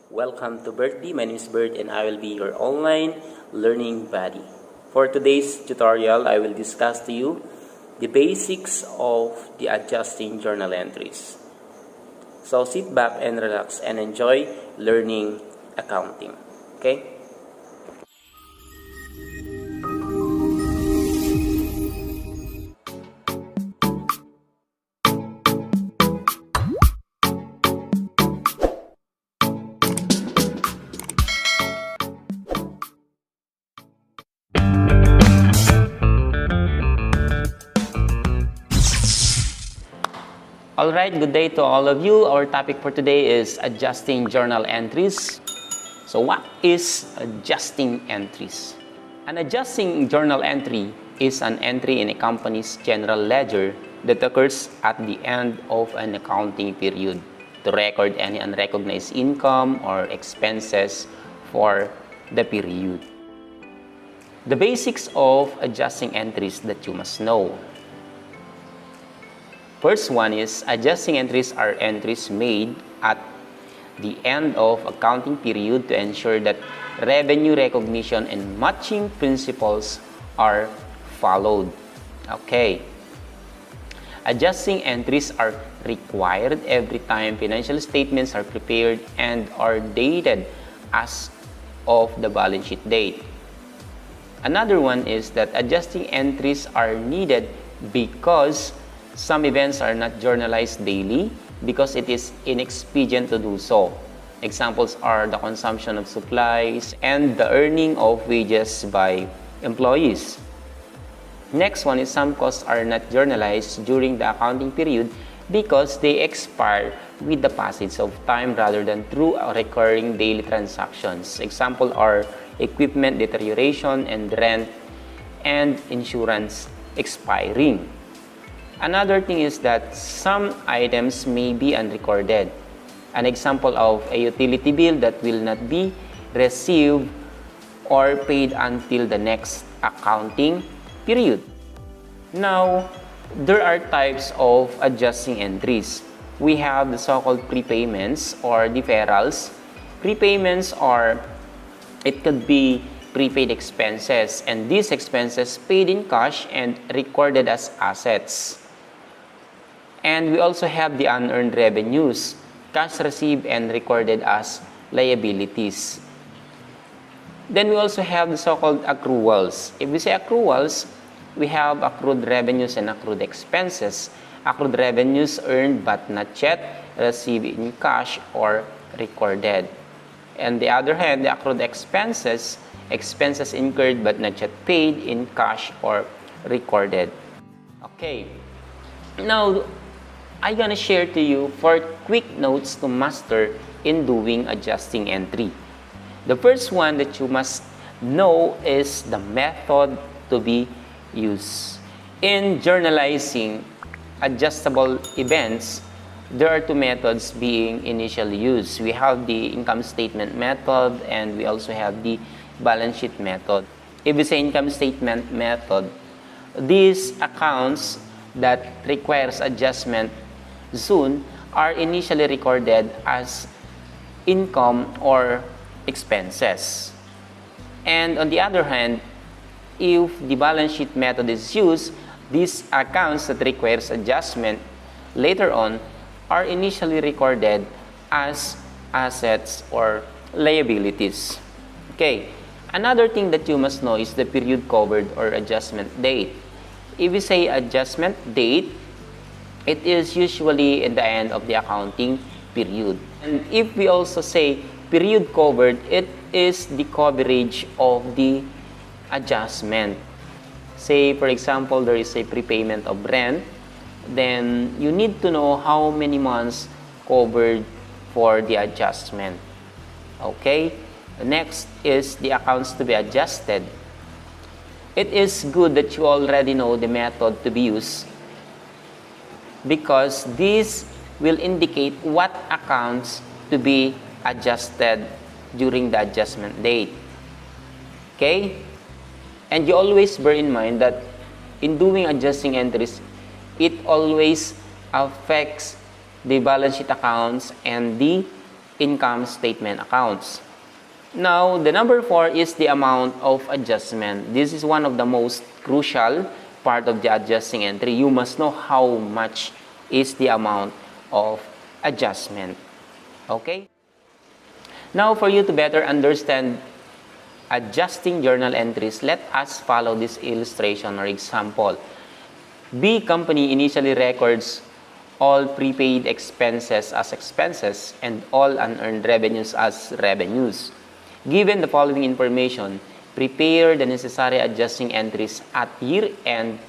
Welcome to Bertie. My name is Bert and I will be your online learning buddy. For today's tutorial, I will discuss to you the basics of the adjusting journal entries. So sit back and relax and enjoy learning accounting. Okay? Alright, good day to all of you. Our topic for today is adjusting journal entries. So what is adjusting entries? An adjusting journal entry is an entry in a company's general ledger that occurs at the end of an accounting period to record any unrecognized income or expenses for the period. The basics of adjusting entries that you must know. First one is adjusting entries are entries made at the end of accounting period to ensure that revenue recognition and matching principles are followed. Okay. Adjusting entries are required every time financial statements are prepared and are dated as of the balance sheet date. Another one is that adjusting entries are needed because some events are not journalized daily because it is inexpedient to do so. Examples are the consumption of supplies and the earning of wages by employees. Next one is some costs are not journalized during the accounting period because they expire with the passage of time rather than through recurring daily transactions. Examples are equipment deterioration and rent and insurance expiring. Another thing is that some items may be unrecorded. An example of a utility bill that will not be received or paid until the next accounting period. Now, there are types of adjusting entries. We have the so-called prepayments or deferrals. Prepayments are, it could be prepaid expenses, and these expenses paid in cash and recorded as assets. And we also have the unearned revenues, cash received and recorded as liabilities. Then we also have the so-called accruals. If we say accruals, we have accrued revenues and accrued expenses. Accrued revenues earned but not yet received in cash or recorded. And the other hand, the accrued expenses, expenses incurred but not yet paid in cash or recorded. Okay. Now, I'm gonna share to you 4 quick notes to master in doing adjusting entry. The first one that you must know is the method to be used. In journalizing adjustable events, there are 2 methods being initially used. We have the income statement method and we also have the balance sheet method. If we say income statement method, these accounts that requires adjustment soon are initially recorded as income or expenses. And on the other hand, if the balance sheet method is used, these accounts that requires adjustment later on are initially recorded as assets or liabilities. Okay. Another thing that you must know is the period covered or adjustment date. If we say adjustment date, it is usually in the end of the accounting period. And if we also say period covered, it is the coverage of the adjustment. Say, for example, there is a prepayment of rent, then you need to know how many months covered for the adjustment. Okay? Next is the accounts to be adjusted. It is good that you already know the method to be used because this will indicate what accounts to be adjusted during the adjustment date. Okay? And you always bear in mind that in doing adjusting entries, it always affects the balance sheet accounts and the income statement accounts. Now, the number 4 is the amount of adjustment. This is one of the most crucial part of the adjusting entry. You must know how much is the amount of adjustment. Okay? Now, for you to better understand adjusting journal entries, let us follow this illustration or example. B company initially records all prepaid expenses as expenses and all unearned revenues as revenues. Given the following information, prepare the necessary adjusting entries at year-end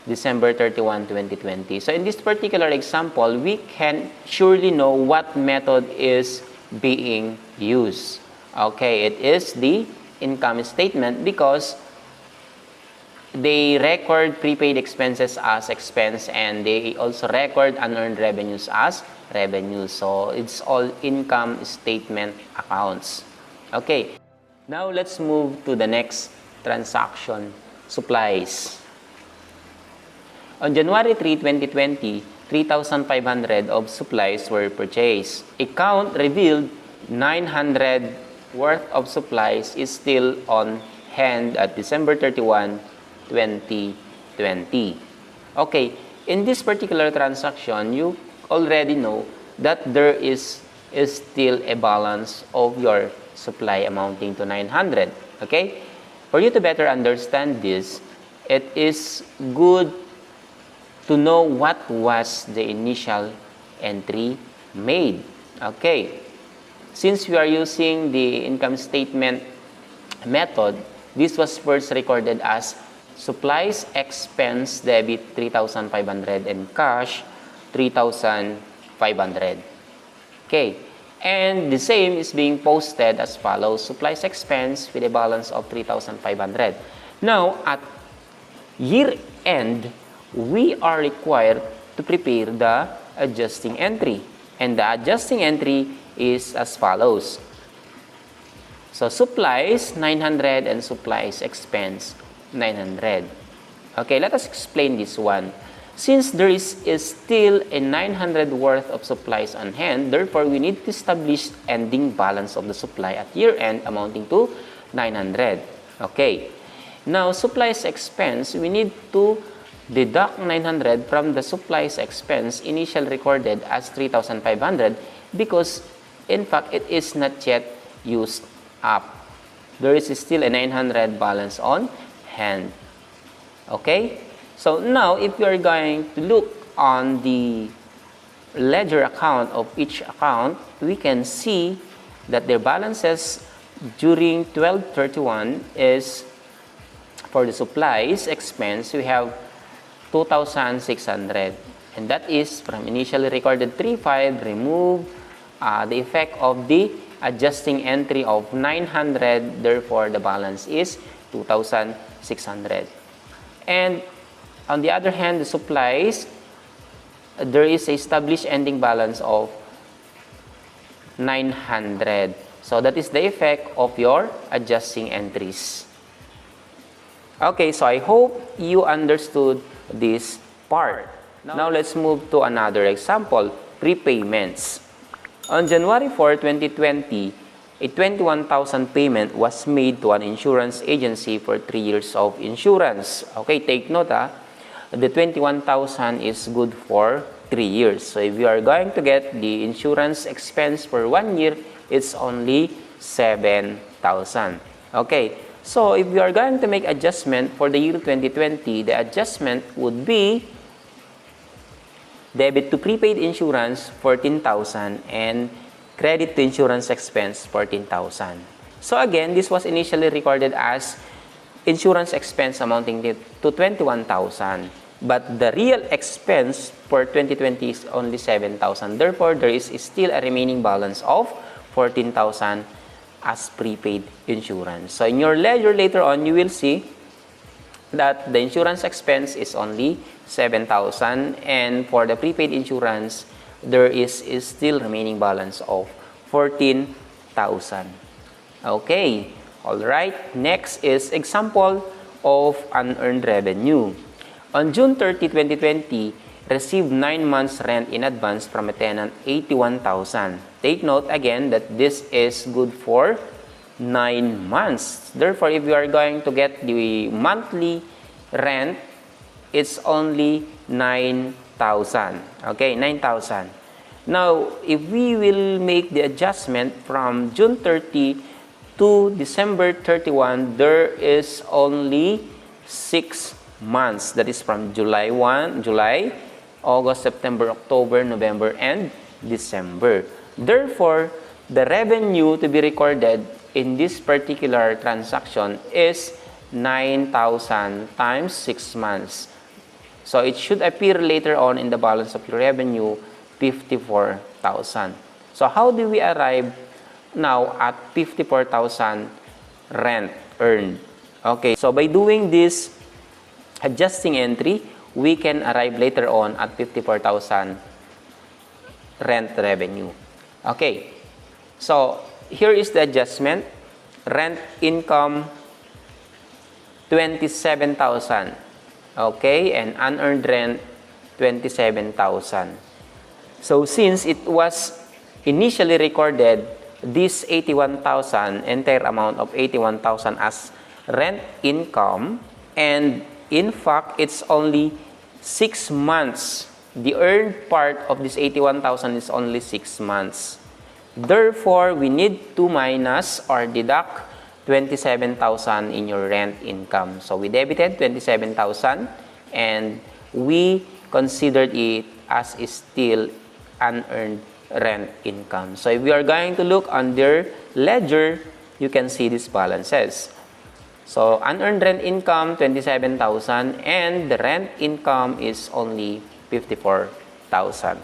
December 31, 2020. So in this particular example, we can surely know what method is being used. Okay, it is the income statement because they record prepaid expenses as expense and they also record unearned revenues as revenues. So it's all income statement accounts. Okay, now let's move to the next transaction, supplies. On January 3, 2020, 3,500 of supplies were purchased. A count revealed 900 worth of supplies is still on hand at December 31, 2020. Okay, in this particular transaction, you already know that there is still a balance of your supply amounting to 900. Okay, for you to better understand this, it is good to know what was the initial entry made. Okay, since we are using the income statement method, this was first recorded as supplies expense debit 3,500 and cash 3,500. Okay, and the same is being posted as follows: supplies expense with a balance of 3,500. Now, at year end, we are required to prepare the adjusting entry. And the adjusting entry is as follows. So, supplies 900 and supplies expense 900. Okay, let us explain this one. Since there is still a 900 worth of supplies on hand, therefore we need to establish ending balance of the supply at year end amounting to 900. Okay, now supplies expense, we need to deduct 900 from the supplies expense initially recorded as 3,500 because in fact it is not yet used up. There is still a 900 balance on hand. Okay, so now if you are going to look on the ledger account of each account, we can see that their balances during 12/31 is for the supplies expense we have 2,600, and that is from initially recorded 3,500 remove the effect of the adjusting entry of 900, therefore the balance is 2,600. And on the other hand, the supplies, there is a established ending balance of 900. So that is the effect of your adjusting entries. Okay, so I hope you understood this part. Now let's move to another example, prepayments. On January 4, 2020, a 21,000 payment was made to an insurance agency for 3 years of insurance. Okay, take note, the 21,000 is good for 3 years. So if you are going to get the insurance expense for 1 year, it's only 7,000. Okay, so if we are going to make adjustment for the year 2020, the adjustment would be debit to prepaid insurance 14,000 and credit to insurance expense 14,000. So again, this was initially recorded as insurance expense amounting to 21,000, but the real expense for 2020 is only 7,000. Therefore, there is still a remaining balance of 14,000 as prepaid insurance. So in your ledger later on, you will see that the insurance expense is only 7,000, and for the prepaid insurance, there is still remaining balance of 14,000. Okay, all right. Next is example of unearned revenue. On June 30, 2020, received 9 months rent in advance from a tenant, 81,000. Take note again that this is good for 9 months. Therefore, if you are going to get the monthly rent, it's only 9,000. Okay, 9,000. Now, if we will make the adjustment from June 30 to December 31, there is only 6 months. That is from July 1, July, August, September, October, November, and December. Therefore, the revenue to be recorded in this particular transaction is 9,000 times 6 months. So it should appear later on in the balance of your revenue, 54,000. So how do we arrive now at 54,000 rent earned? Okay, so by doing this adjusting entry, we can arrive later on at 54,000 rent revenue. Okay, so here is the adjustment. Rent income, 27,000. Okay, and unearned rent, 27,000. So since it was initially recorded, this 81,000, entire amount of 81,000 as rent income, and in fact, it's only 6 months. The earned part of this 81,000 is only 6 months. Therefore, we need to minus or deduct 27,000 in your rent income. So we debited 27,000 and we considered it as still unearned rent income. So if we are going to look under ledger, you can see these balances. So unearned rent income 27,000 and the rent income is only 54,000.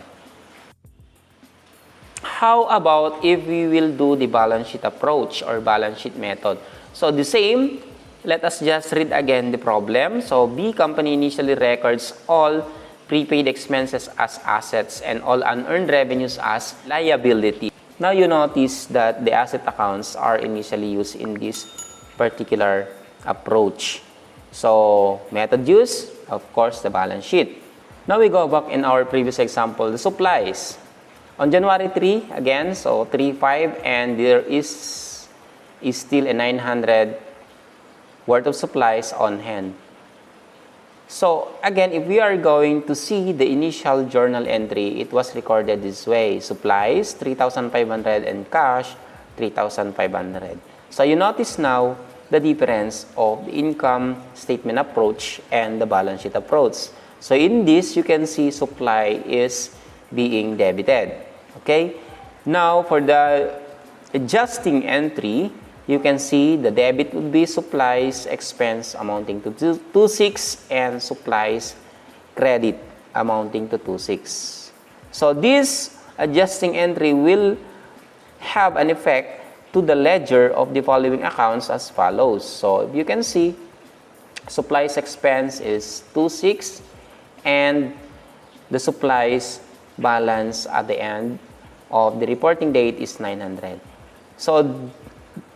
How about if we will do the balance sheet approach or balance sheet method? So the same, let us just read again the problem. So B company initially records all prepaid expenses as assets and all unearned revenues as liability. Now you notice that the asset accounts are initially used in this particular approach. So method use, of course, the balance sheet. Now we go back in our previous example, the supplies. On January 3, again, so 3.5, and there is still a 900 worth of supplies on hand. So again, if we are going to see the initial journal entry, it was recorded this way. Supplies, 3,500 and cash, 3,500. So you notice now the difference of the income statement approach and the balance sheet approach. So in this, you can see supply is being debited. Okay, now for the adjusting entry, you can see the debit would be supplies expense amounting to 26 and supplies credit amounting to 26. So this adjusting entry will have an effect to the ledger of the following accounts as follows. So if you can see, supplies expense is 26 and the supplies balance at the end of the reporting date is 900. So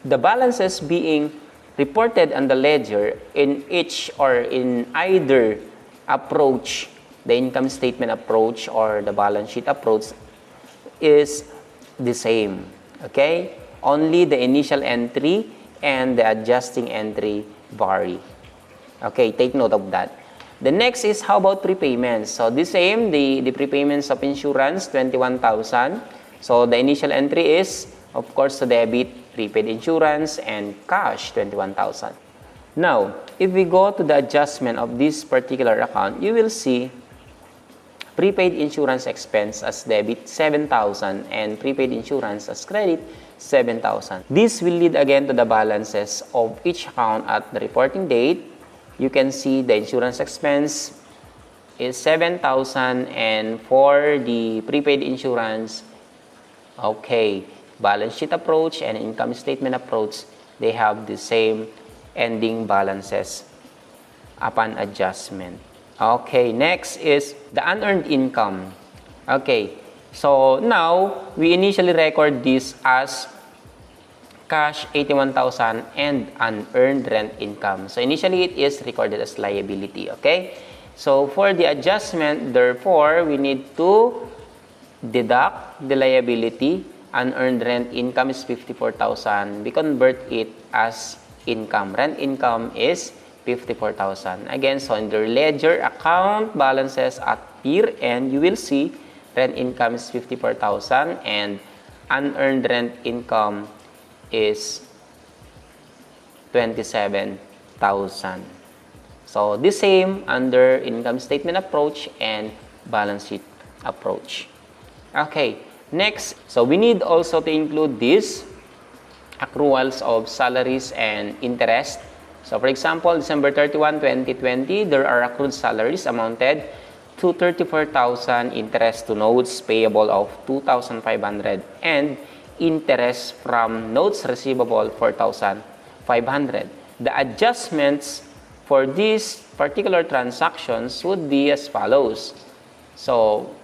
the balances being reported on the ledger in each or in either approach, the income statement approach or the balance sheet approach, is the same. Okay? Only the initial entry and the adjusting entry vary. Okay, take note of that. The next is how about prepayments? So the same, the prepayments of insurance, 21,000. So the initial entry is, of course, the debit, prepaid insurance, and cash, 21,000. Now, if we go to the adjustment of this particular account, you will see prepaid insurance expense as debit, 7,000, and prepaid insurance as credit, 7,000. This will lead again to the balances of each account at the reporting date. You can see the insurance expense is 7,000, and for the prepaid insurance, okay, balance sheet approach and income statement approach, they have the same ending balances upon adjustment. Okay, next is the unearned income. Okay, so now we initially record this as cash 81,000 and unearned rent income. So initially it is recorded as liability. Okay, So for the adjustment, therefore, we need to deduct the liability. Unearned rent income is 54,000. We convert it as income. Rent income is 54,000. Again, so in the ledger account balances at year end, you will see rent income is 54,000 and unearned rent income is 27,000. So the same under income statement approach and balance sheet approach. Okay, next, so we need also to include these accruals of salaries and interest. So for example, December 31, 2020, there are accrued salaries amounted to 34,000, interest to notes payable of 2,500, and interest from notes receivable 4,500. The adjustments for these particular transactions would be as follows. So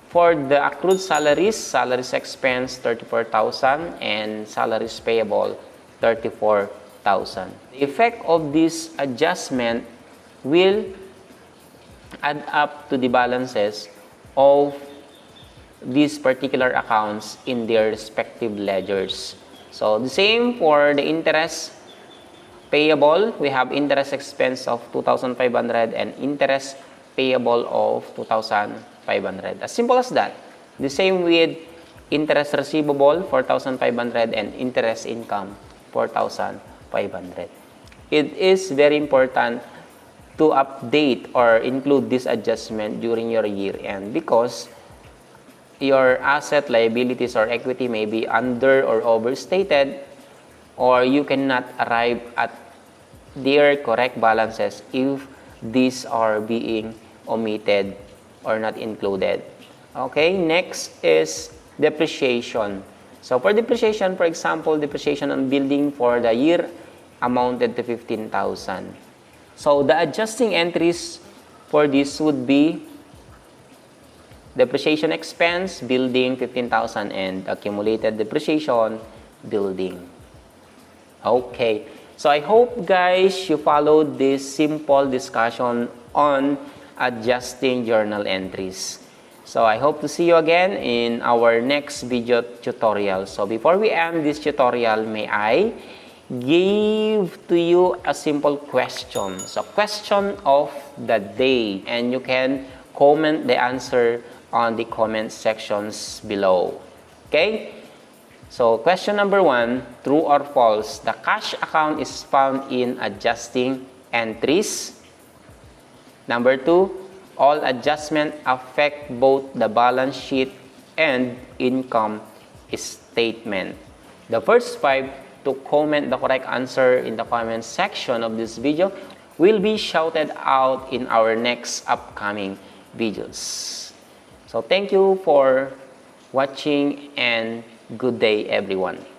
for the accrued salaries, salaries expense 34,000 and salaries payable 34,000. The effect of this adjustment will add up to the balances of these particular accounts in their respective ledgers. So the same for the interest payable, we have interest expense of 2,500 and interest payable of 2,500. As simple as that. The same with interest receivable 4,500 and interest income 4,500. It is very important to update or include this adjustment during your year end because your asset, liabilities, or equity may be under or overstated, or you cannot arrive at their correct balances if these are being omitted or not included. Okay, next is depreciation. So for depreciation, for example, depreciation on building for the year amounted to 15,000. So the adjusting entries for this would be depreciation expense, building 15,000, and accumulated depreciation, building. Okay, so I hope guys you followed this simple discussion on adjusting journal entries. So I hope to see you again in our next video tutorial. So before we end this tutorial, may I give to you a simple question. So question of the day, and you can comment the answer on the comment sections below. Okay? So question number 1, true or false? The cash account is found in adjusting entries. Number 2, all adjustments affect both the balance sheet and income statement. The first 5 to comment the correct answer in the comment section of this video will be shouted out in our next upcoming videos. So thank you for watching and good day everyone.